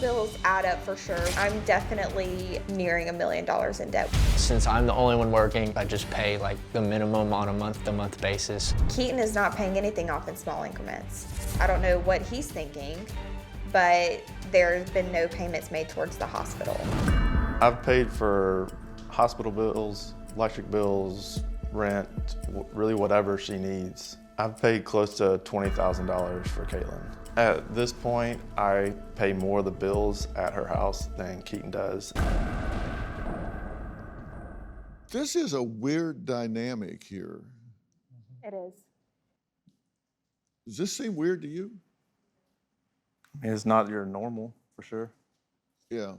bills add up for sure. I'm definitely nearing $1 million in debt. Since I'm the only one working, I just pay like the minimum on a month-to-month basis. Keaton is not paying anything off in small increments. I don't know what he's thinking, but there's been no payments made towards the hospital. I've paid for hospital bills, electric bills, rent, really whatever she needs. I've paid close to $20,000 for Caitlin. At this point, I pay more of the bills at her house than Keaton does. This is a weird dynamic here. It is. Does this seem weird to you? It's not your normal, for sure. Yeah.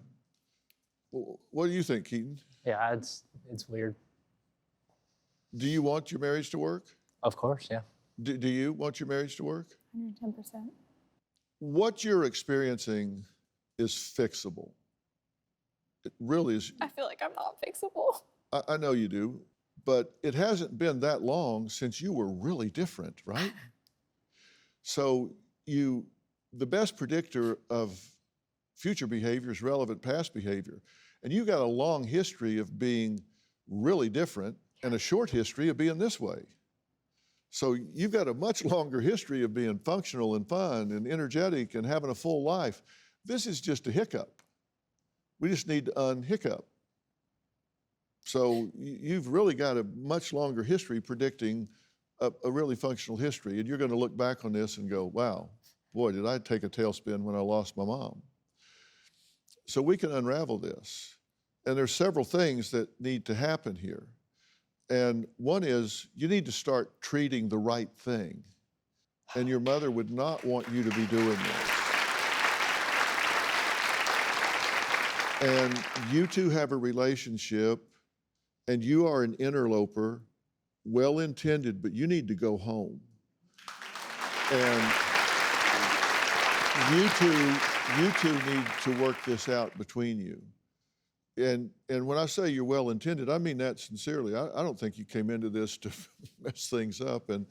Well, what do you think, Keaton? Yeah, it's weird. Do you want your marriage to work? Of course, yeah. Do you want your marriage to work? 110%. What you're experiencing is fixable. It really is. I feel like I'm not fixable. I know you do, but it hasn't been that long since you were really different, right? So the best predictor of future behavior is relevant past behavior. And you've got a long history of being really different and a short history of being this way. So you've got a much longer history of being functional and fun and energetic and having a full life. This is just a hiccup. We just need to unhiccup. So you've really got a much longer history predicting a really functional history. And you're going to look back on this and go, wow, boy, did I take a tailspin when I lost my mom. So we can unravel this. And there's several things that need to happen here. And one is you need to start treating the right thing. And your mother would not want you to be doing this. And you two have a relationship and you are an interloper, well-intended, but you need to go home. And you two need to work this out between you. And when I say you're well-intended, I mean that sincerely. I don't think you came into this to mess things up. And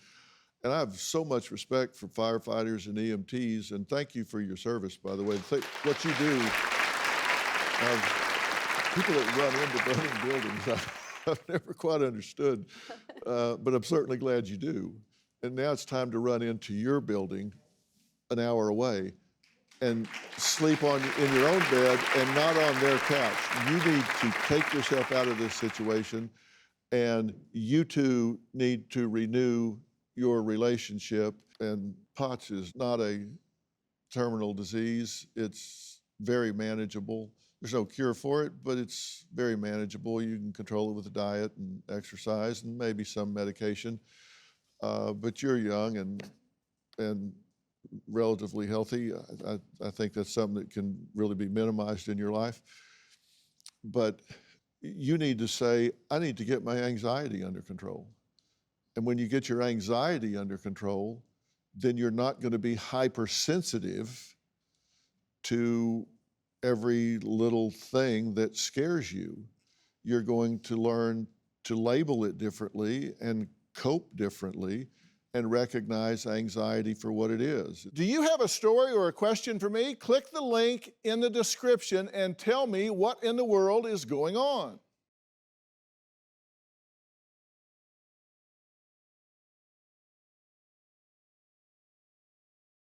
I have so much respect for firefighters and EMTs, and thank you for your service, by the way. What you do, people that run into burning buildings, I've never quite understood, but I'm certainly glad you do. And now it's time to run into your building an hour away and sleep in your own bed and not on their couch. You need to take yourself out of this situation, and you two need to renew your relationship. And POTS is not a terminal disease. It's very manageable. There's no cure for it, but it's very manageable. You can control it with a diet and exercise and maybe some medication. But you're young and relatively healthy. I think that's something that can really be minimized in your life. But you need to say, I need to get my anxiety under control. And when you get your anxiety under control, then you're not going to be hypersensitive to every little thing that scares you. You're going to learn to label it differently and cope differently and recognize anxiety for what it is. Do you have a story or a question for me? Click the link in the description and tell me what in the world is going on.